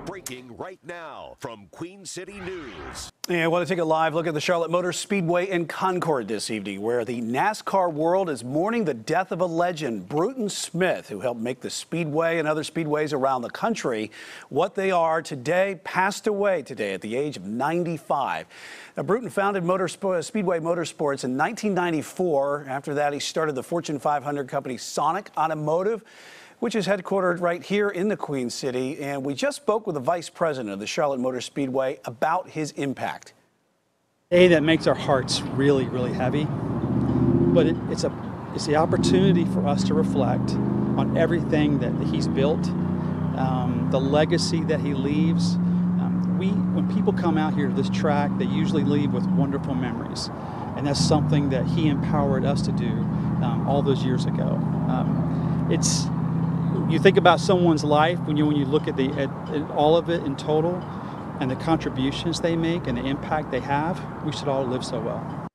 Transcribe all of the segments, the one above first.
Breaking right now from Queen City News. And I want to take a live look at the Charlotte Motor Speedway in Concord this evening, where the NASCAR world is mourning the death of a legend, Bruton Smith, who helped make the Speedway and other speedways around the country what they are today. Passed away today at the age of 95. Now, Bruton founded Speedway Motorsports in 1994. After that, he started the Fortune 500 company Sonic Automotive, which is headquartered right here in the Queen City. And we just spoke with the vice president of the Charlotte Motor Speedway about his impact. That makes our hearts really, really heavy. But it's the opportunity for us to reflect on everything that he's built, the legacy that he leaves. When people come out here to this track, they usually leave with wonderful memories. And that's something that he empowered us to do all those years ago. You think about someone's life when you look at all of it in total and the contributions they make and the impact they have, we should all live so well.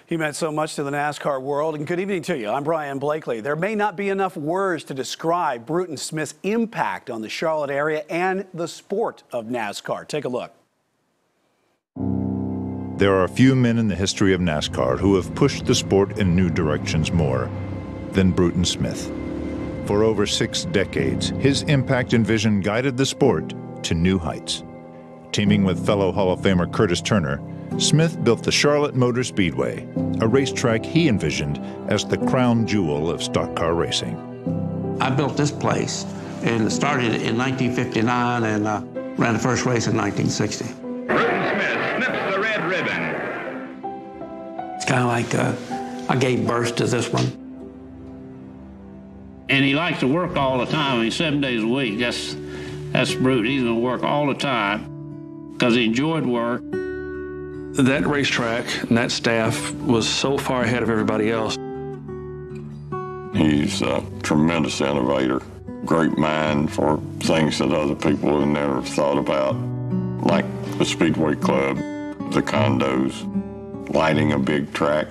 He meant so much to the NASCAR world. And good evening to you. I'm Brian Blakely. There may not be enough words to describe Bruton Smith's impact on the Charlotte area and the sport of NASCAR. Take a look. There are few men in the history of NASCAR who have pushed the sport in new directions more than Bruton Smith. For over 6 decades, his impact and vision guided the sport to new heights. Teaming with fellow Hall of Famer Curtis Turner, Smith built the Charlotte Motor Speedway, a racetrack he envisioned as the crown jewel of stock car racing. I built this place, and it started in 1959 and ran the first race in 1960. Bruton Smith snips the red ribbon. It's kind of like I gave birth to this one. And he likes to work all the time. I mean, 7 days a week. That's Bruton. He's going to work all the time because he enjoyed work. That racetrack and that staff was so far ahead of everybody else. He's a tremendous innovator, great mind for things that other people have never thought about, like the Speedway Club, the condos, lighting a big track.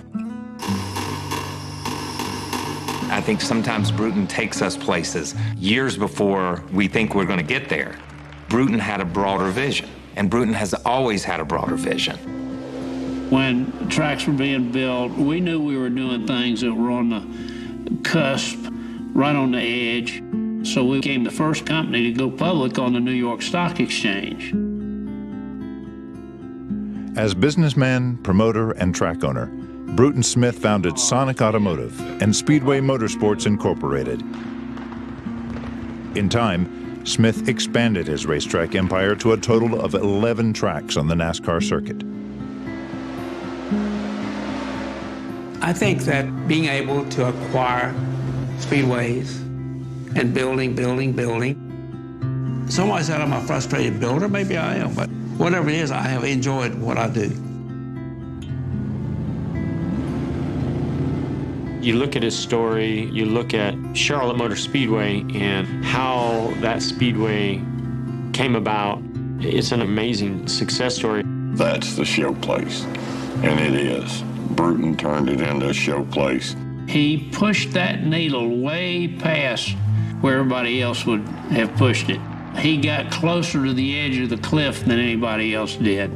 I think sometimes Bruton takes us places years before we think we're going to get there. Bruton had a broader vision, and Bruton has always had a broader vision. When tracks were being built, we knew we were doing things that were on the cusp, right on the edge. So we became the first company to go public on the New York Stock Exchange. As businessman, promoter, and track owner, Bruton Smith founded Sonic Automotive and Speedway Motorsports Incorporated. In time, Smith expanded his racetrack empire to a total of 11 tracks on the NASCAR circuit. I think that being able to acquire speedways and building. Somebody said I'm a frustrated builder. Maybe I am, but whatever it is, I have enjoyed what I do. You look at his story, you look at Charlotte Motor Speedway and how that speedway came about. It's an amazing success story. That's the show place, and it is. Bruton turned it into a show place. He pushed that needle way past where everybody else would have pushed it. He got closer to the edge of the cliff than anybody else did.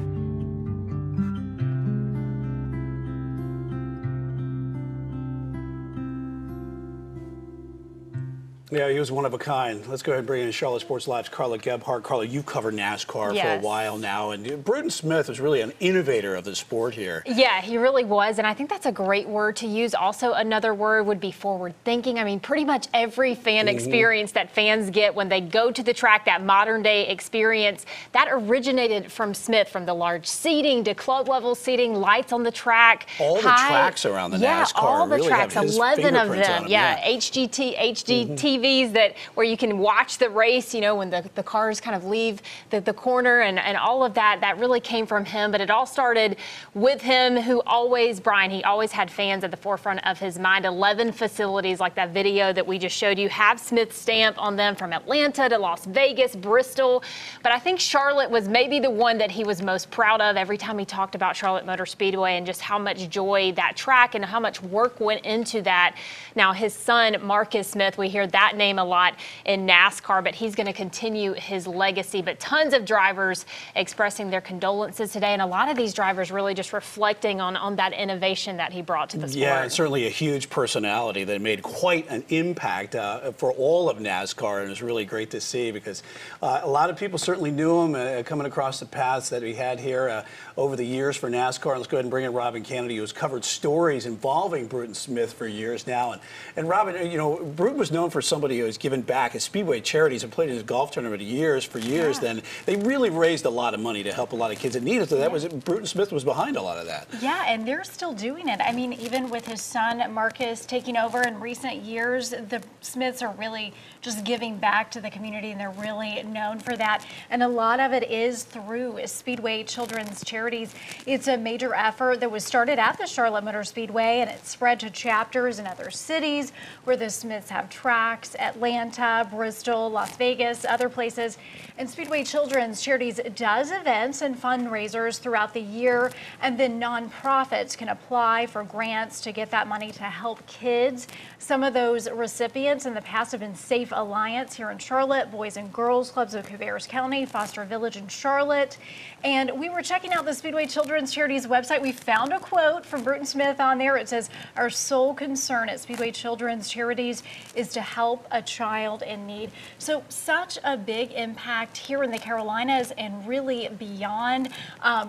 Yeah, he was one of a kind. Let's go ahead and bring in Charlotte Sports Live's Carla Gebhardt. Carla, you've covered NASCAR for a while now, and Bruton Smith was really an innovator of the sport here. Yeah, he really was, and I think that's a great word to use. Also, another word would be forward thinking. I mean, pretty much every fan experience that fans get when they go to the track, that modern day experience, that originated from Smith, from the large seating to club level seating, lights on the track. All the tracks around the NASCAR all the really tracks, have his 11 of fingerprints them. on them. Yeah, HGTVs that where you can watch the race, you know, when the cars kind of leave the corner and all of that. That really came from him, but it all started with him, who always, Brian, he always had fans at the forefront of his mind. 11 facilities, like that video that we just showed you, have Smith's stamp on them, from Atlanta to Las Vegas, Bristol. But I think Charlotte was maybe the one that he was most proud of every time he talked about Charlotte Motor Speedway, and just how much joy that track and how much work went into that. Now his son, Marcus Smith, we hear that that name a lot in NASCAR, but he's going to continue his legacy. But tons of drivers expressing their condolences today, and a lot of these drivers really just reflecting on that innovation that he brought to the sport. Yeah, and certainly a huge personality that made quite an impact for all of NASCAR, and it was really great to see because a lot of people certainly knew him coming across the paths that we had here over the years for NASCAR. Let's go ahead and bring in Robin Kennedy, who's covered stories involving Bruton Smith for years now. And Robin, you know, Bruton was known for somebody who has given back. His Speedway charities have played in his golf tournament for years. Then they really raised a lot of money to help a lot of kids that need it. So that was Bruton Smith was behind a lot of that. Yeah, and they're still doing it. I mean, even with his son Marcus taking over in recent years, the Smiths are really just giving back to the community, and they're really known for that. And a lot of it is through Speedway Children's Charities. It's a major effort that was started at the Charlotte Motor Speedway, and it's spread to chapters in other cities where the Smiths have tracks: Atlanta, Bristol, Las Vegas, other places. And Speedway Children's Charities does events and fundraisers throughout the year, and then nonprofits can apply for grants to get that money to help kids. Some of those recipients in the past have been Safe Alliance here in Charlotte, Boys and Girls Clubs of Cabarrus County, Foster Village in Charlotte. And we were checking out the Speedway Children's Charities website. We found a quote from Bruton Smith on there. It says, "Our sole concern at Speedway Children's Charities is to help a child in need." So such a big impact here in the Carolinas and really beyond.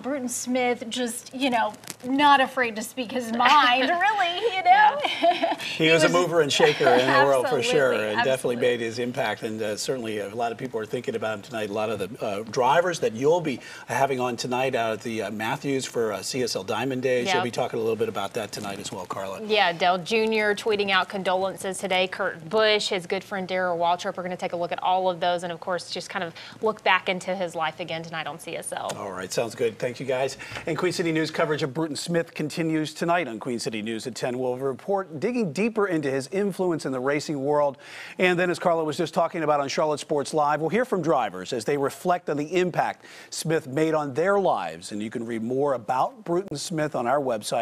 Bruton Smith just, you know, not afraid to speak his mind, really, you know. Yeah. He was a mover and shaker in the world for sure, and definitely made his impact. And certainly a lot of people are thinking about him tonight. A lot of the drivers that you'll be having on tonight out at the Matthews for CSL Diamond Days. You'll be talking a little bit about that tonight as well, Carla. Yeah, Dale Jr. tweeting out condolences today. Kurt Busch, his good friend Darrell Waltrip. We're going to take a look at all of those and, of course, just kind of look back into his life again tonight on CSL. All right, sounds good. Thank you, guys. And Queen City News coverage of Bruton Smith continues tonight on Queen City News at 10. We'll report digging deeper into his influence in the racing world. And then, as Carla was just talking about on Charlotte Sports Live, we'll hear from drivers as they reflect on the impact Smith made on their lives. And you can read more about Bruton Smith on our website.